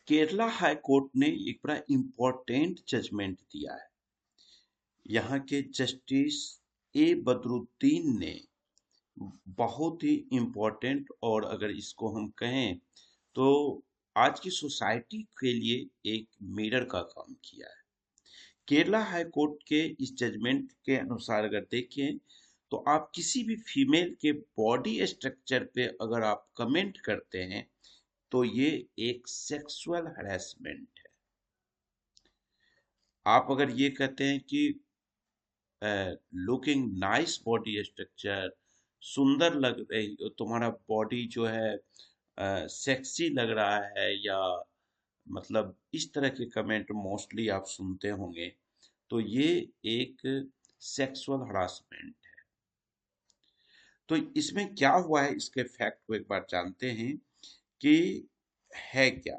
Kerala high court ने एक बड़ा इम्पोर्टेंट जजमेंट दिया है। यहाँ के जस्टिस ए बदरुद्दीन ने बहुत ही इम्पोर्टेंट, और अगर इसको हम कहें तो आज की सोसाइटी के लिए एक मिरर का काम किया है। केरला हाई कोर्ट के इस जजमेंट के अनुसार अगर देखें तो आप किसी भी फीमेल के बॉडी स्ट्रक्चर पे अगर आप कमेंट करते हैं तो ये एक सेक्सुअल हरेसमेंट है। आप अगर ये कहते हैं कि लुकिंग नाइस बॉडी स्ट्रक्चर, सुंदर लग रही तुम्हारा बॉडी जो है, सेक्सी लग रहा है, या मतलब इस तरह के कमेंट मोस्टली आप सुनते होंगे, तो ये एक सेक्सुअल हरासमेंट है। तो इसमें क्या हुआ है, इसके फैक्ट को एक बार जानते हैं कि है क्या।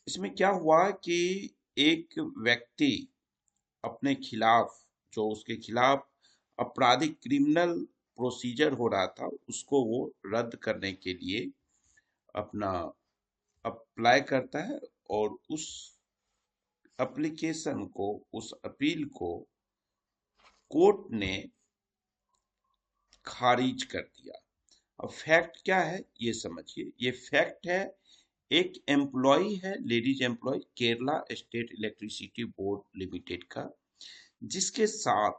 इसमें क्या हुआ कि एक व्यक्ति अपने खिलाफ, जो उसके खिलाफ आपराधिक क्रिमिनल प्रोसीजर हो रहा था, उसको वो रद्द करने के लिए अपना अप्लाई करता है, और उस एप्लीकेशन को, उस अपील को कोर्ट ने खारिज कर दिया। अब फैक्ट क्या है ये समझिए। ये फैक्ट है, एक एम्प्लॉय है, ladies employee, Kerala state electricity board limited का, जिसके साथ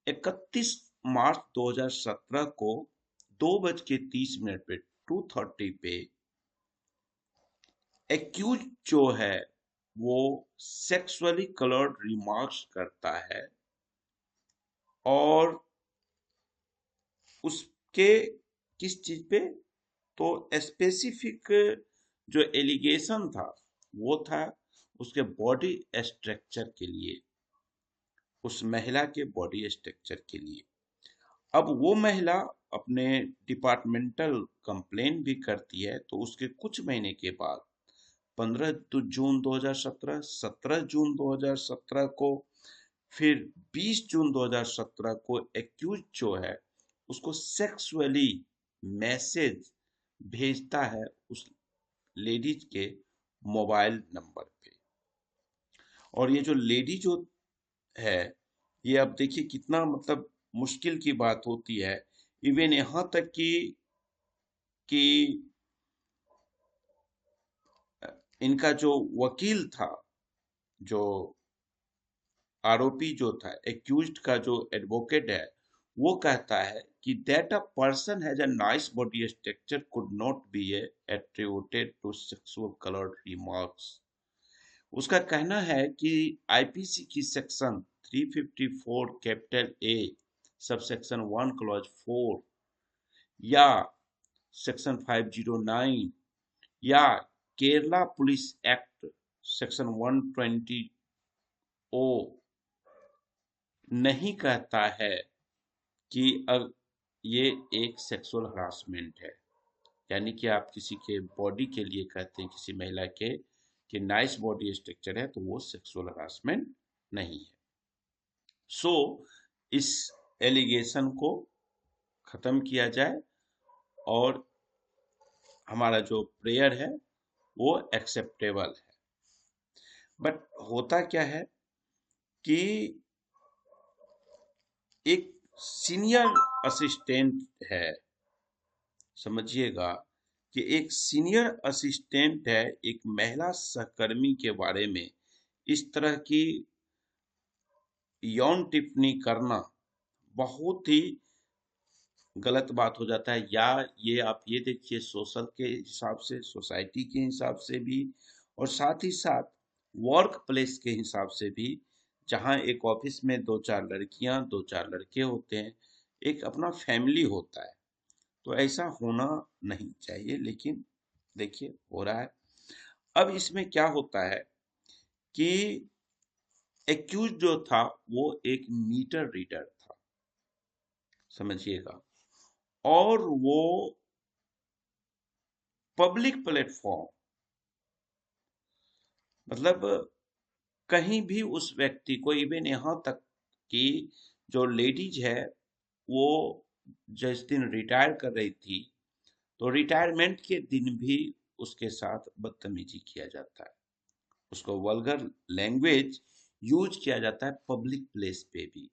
31 मार्च 2017 को 2:30 पे 2:30 पे एक्यूज जो है वो सेक्सुअली कलर्ड रिमार्क्स करता है, और उसके किस चीज पे, तो स्पेसिफिक जो एलिगेशन था वो था उसके बॉडी स्ट्रक्चर के लिए, उस महिला के बॉडी स्ट्रक्चर के लिए। अब वो महिला अपने डिपार्टमेंटल कंप्लेन भी करती है, तो उसके कुछ महीने के बाद 15 जून 2017, 17 जून 2017 को, फिर 20 जून 2017 को एक्यूज जो है उसको सेक्सुअली मैसेज भेजता है उस लेडीज के मोबाइल नंबर पे। और ये जो लेडी जो है, ये अब देखिए कितना मतलब मुश्किल की बात होती है। इवन यहाँ तक कि इनका जो वकील था, जो आरोपी जो था, एक्यूज्ड का जो एडवोकेट है, वो कहता है कि that a person has a nice body structure could not be attributed to sexual coloured remarks. उसका कहना है कि आईपीसी की section 354 capital A subsection 1 clause 4, या सेक्शन 509, या Kerala police act section 120 O नहीं कहता है कि अब ये एक सेक्सुअल हरासमेंट है। यानी कि आप किसी के बॉडी के लिए कहते हैं, किसी महिला के कि नाइस बॉडी स्ट्रक्चर है, तो वो सेक्सुअल हरासमेंट नहीं है। सो इस एलिगेशन को खत्म किया जाए, और हमारा जो प्रेयर है वो एक्सेप्टेबल है। बट होता क्या है कि एक सीनियर असिस्टेंट है, समझिएगा कि एक सीनियर असिस्टेंट है, एक महिला सहकर्मी के बारे में इस तरह की यौन टिप्पणी करना बहुत ही गलत बात हो जाता है। या ये आप ये देखिए, सोशल के हिसाब से, सोसाइटी के हिसाब से भी, और साथ ही साथ वर्क प्लेस के हिसाब से भी, जहाँ एक ऑफिस में 2-4 लड़कियां 2-4 लड़के होते हैं, एक अपना फैमिली होता है, तो ऐसा होना नहीं चाहिए। लेकिन देखिए हो रहा है। अब इसमें क्या होता है कि एक्यूज जो था वो एक मीटर रीडर था, समझिएगा, और वो पब्लिक प्लेटफॉर्म, मतलब कहीं भी उस व्यक्ति को, इवन यहाँ तक कि जो लेडीज है वो जिस दिन रिटायर कर रही थी, तो रिटायरमेंट के दिन भी उसके साथ बदतमीजी किया जाता है, उसको वल्गर लैंग्वेज यूज किया जाता है पब्लिक प्लेस पे भी।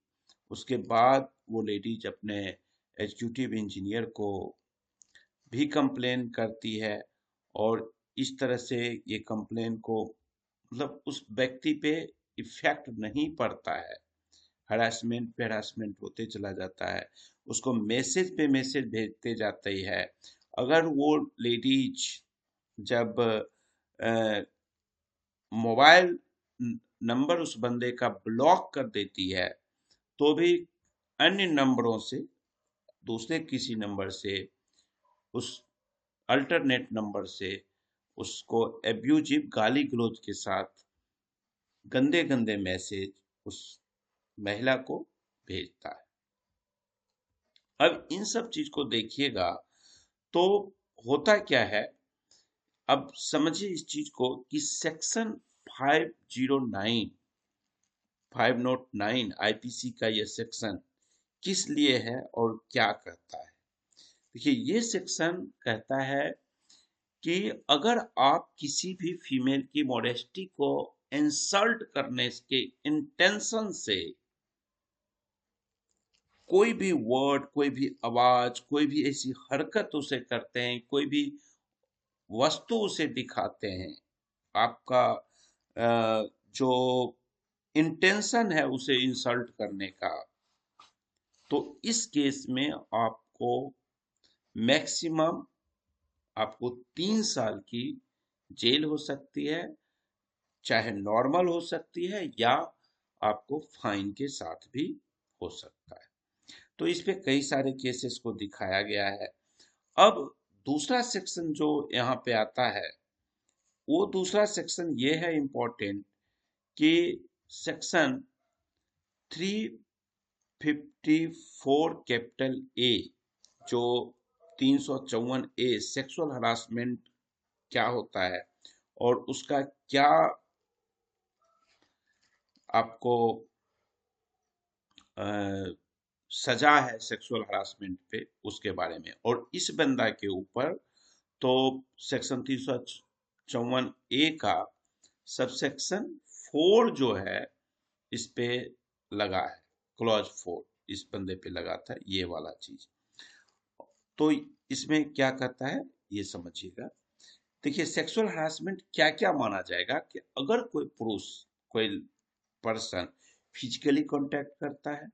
उसके बाद वो लेडीज अपने एग्जीक्यूटिव इंजीनियर को भी कंप्लेन करती है, और इस तरह से ये कंप्लेन को मतलब उस व्यक्ति पे इफेक्ट नहीं पड़ता है, हरासमेंट पे हरासमेंट होते चला जाता है, उसको मैसेज पे मैसेज भेजते जाते है। अगर वो लेडीज जब मोबाइल नंबर उस बंदे का ब्लॉक कर देती है, तो भी अन्य नंबरों से, दूसरे किसी नंबर से, उस अल्टरनेट नंबर से उसको एब्यूजिव गाली गलौज के साथ गंदे गंदे मैसेज उस महिला को भेजता है। अब इन सब चीज को देखिएगा तो होता क्या है, अब समझिए इस चीज को कि सेक्शन 509 आईपीसी का यह सेक्शन किस लिए है और क्या कहता है। देखिए, ये सेक्शन कहता है कि अगर आप किसी भी फीमेल की मॉडेस्टी को इंसल्ट करने के इंटेंशन से कोई भी वर्ड, कोई भी आवाज, कोई भी ऐसी हरकत उसे करते हैं, कोई भी वस्तु उसे दिखाते हैं, आपका जो इंटेंशन है उसे इंसल्ट करने का, तो इस केस में आपको मैक्सिमम आपको 3 साल की जेल हो सकती है, चाहे नॉर्मल हो सकती है, या आपको फाइन के साथ भी हो सकता है। तो इस पे कई सारे केसेस को दिखाया गया है। अब दूसरा सेक्शन जो यहाँ पे आता है, वो दूसरा सेक्शन ये है इम्पोर्टेंट कि सेक्शन 354 कैपिटल ए, जो 354 ए सेक्सुअल हरासमेंट क्या होता है और उसका क्या आपको सजा है सेक्सुअल हरासमेंट पे, उसके बारे में। और इस बंदा के ऊपर तो सेक्शन 354 ए का सबसेक्शन 4 जो है इस पे लगा है, क्लॉज 4 इस बंदे पे लगा था, ये वाला चीज। तो इसमें क्या कहता है ये समझिएगा। देखिए, सेक्सुअल हरासमेंट क्या क्या माना जाएगा कि अगर कोई पुरुष, कोई पर्सन फिजिकली कांटेक्ट करता है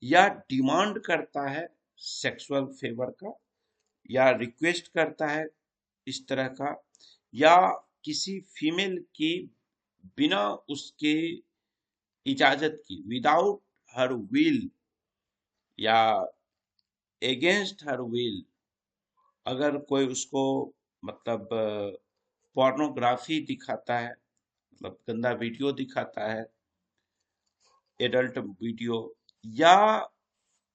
या डिमांड करता है सेक्सुअल फेवर का, या रिक्वेस्ट करता है इस तरह का, या किसी फीमेल की बिना उसके इजाजत की, विदाउट हर विल या अगेंस्ट हर विल, अगर कोई उसको मतलब पोर्नोग्राफी दिखाता है, मतलब गंदा वीडियो दिखाता है, एडल्ट वीडियो, या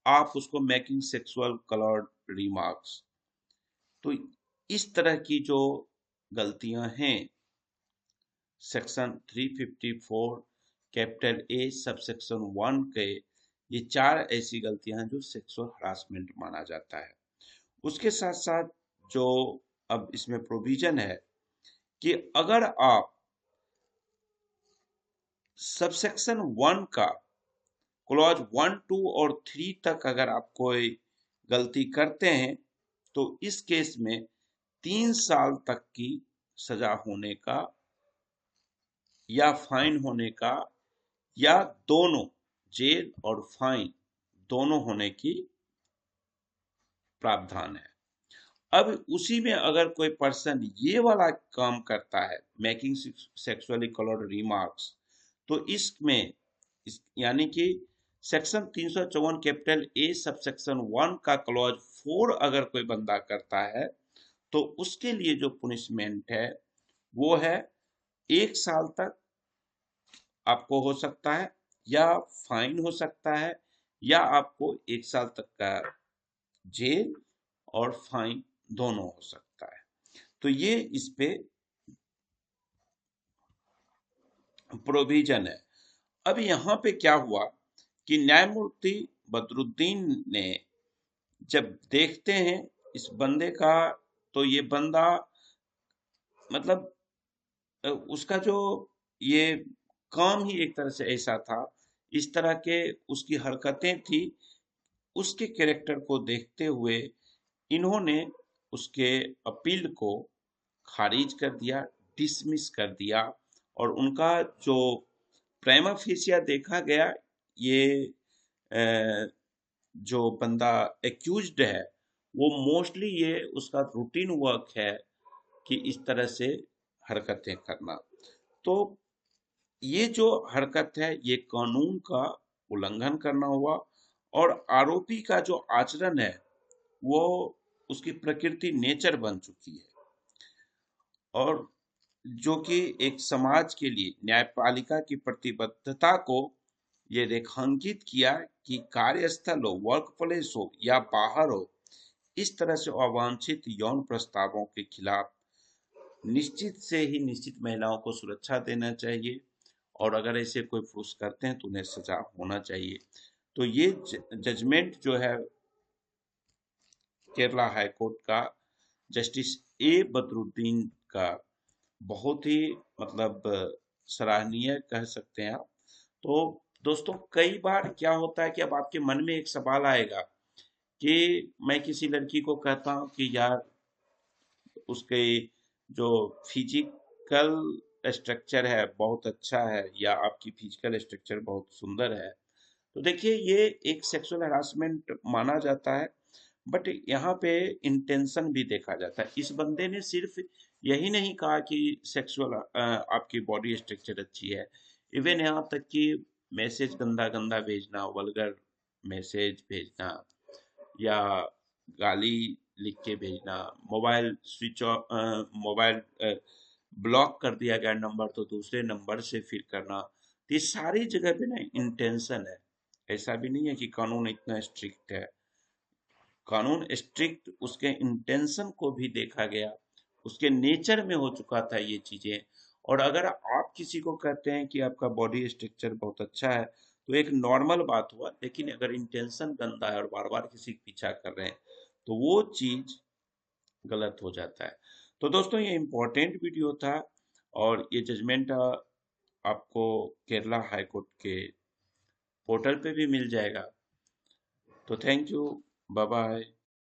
आप उसको मेकिंग सेक्सुअल कलर्ड रिमार्क्स, तो इस तरह की जो गलतियां हैं सेक्शन 354 कैपिटल ए सब सेक्शन 1 के, ये 4 ऐसी गलतियां हैं जो सेक्सुअल हरासमेंट माना जाता है। उसके साथ साथ जो अब इसमें प्रोविजन है कि अगर आप सबसेक्शन 1 का क्लॉज 1, 2 और 3 तक अगर आप कोई गलती करते हैं, तो इस केस में 3 साल तक की सजा होने का, या फाइन होने का, या दोनों, जेल और फाइन दोनों होने की प्रावधान है। अब उसी में अगर कोई पर्सन ये वाला काम करता है, मेकिंग सेक्सुअली कलर्ड रिमार्क्स, तो इसमें यानी कि सेक्शन 354 कैपिटल ए सब सेक्शन 1 का क्लॉज 4 अगर कोई बंदा करता है, तो उसके लिए जो पुनिशमेंट है वो है 1 साल तक आपको हो सकता है, या फाइन हो सकता है, या आपको 1 साल तक का जेल और फाइन दोनों हो सकता है। तो ये इस पे प्रोविजन है। अब यहाँ पे क्या हुआ कि न्यायमूर्ति बदरुद्दीन ने जब देखते हैं इस बंदे का, तो ये बंदा मतलब उसका जो ये काम ही एक तरह से ऐसा था, इस तरह के उसकी हरकतें थी, उसके कैरेक्टर को देखते हुए इन्होंने उसके अपील को खारिज कर दिया, डिसमिस कर दिया। और उनका जो प्रेमा फेसिया देखा गया, ये अ, जो बंदा एक्यूज्ड है, वो मोस्टली ये उसका रूटीन वर्क है कि इस तरह से हरकतें करना। तो ये जो हरकत है, ये कानून का उल्लंघन करना हुआ। और आरोपी का जो आचरण है, वो उसकी प्रकृति नेचर बन चुकी है। और जो कि एक समाज के लिए न्यायपालिका की प्रतिबद्धता को ये रेखांकित किया कि कार्यस्थल हो, वर्क प्लेस हो या बाहर हो, इस तरह से अवांछित यौन प्रस्तावों के खिलाफ निश्चित से ही निश्चित महिलाओं को सुरक्षा देना चाहिए। और अगर ऐसे कोई पुरुष करते हैं तो उन्हें सजा होना चाहिए। तो ये जजमेंट जो है केरला हाई कोर्ट का जस्टिस ए बदरुद्दीन का, बहुत ही मतलब सराहनीय कह सकते हैं आप। तो दोस्तों, कई बार क्या होता है कि अब आपके मन में एक सवाल आएगा कि मैं किसी लड़की को कहता हूँ कि यार उसके जो फिजिकल स्ट्रक्चर है बहुत अच्छा है, या आपकी फिजिकल स्ट्रक्चर बहुत सुंदर है, तो देखिए ये एक सेक्सुअल हरासमेंट माना जाता है। बट यहाँ पे इंटेंशन भी देखा जाता है। इस बंदे ने सिर्फ यही नहीं कहा कि सेक्सुअल आपकी बॉडी स्ट्रक्चर अच्छी है, इवन यहाँ तक कि मैसेज गंदा गंदा भेजना, वल्गर मैसेज भेजना, या गाली लिख के भेजना, mobile switch off, mobile block कर दिया गया नंबर तो दूसरे नंबर से फिर करना, तो ये सारी जगह पे ना इंटेंशन है। ऐसा भी नहीं है कि कानून इतना स्ट्रिक्ट है, कानून स्ट्रिक्ट उसके इंटेंशन को भी देखा गया, उसके नेचर में हो चुका था ये चीजें। और अगर आप किसी को कहते हैं कि आपका बॉडी स्ट्रक्चर बहुत अच्छा है, तो एक नॉर्मल बात हुआ, लेकिन अगर इंटेंशन गंदा है और बार बार किसी का पीछा कर रहे हैं, तो वो चीज गलत हो जाता है। तो दोस्तों, ये इम्पोर्टेंट वीडियो था, और ये जजमेंट आपको केरला हाई कोर्ट के पोर्टल पे भी मिल जाएगा। तो थैंक यू, बाय बाय।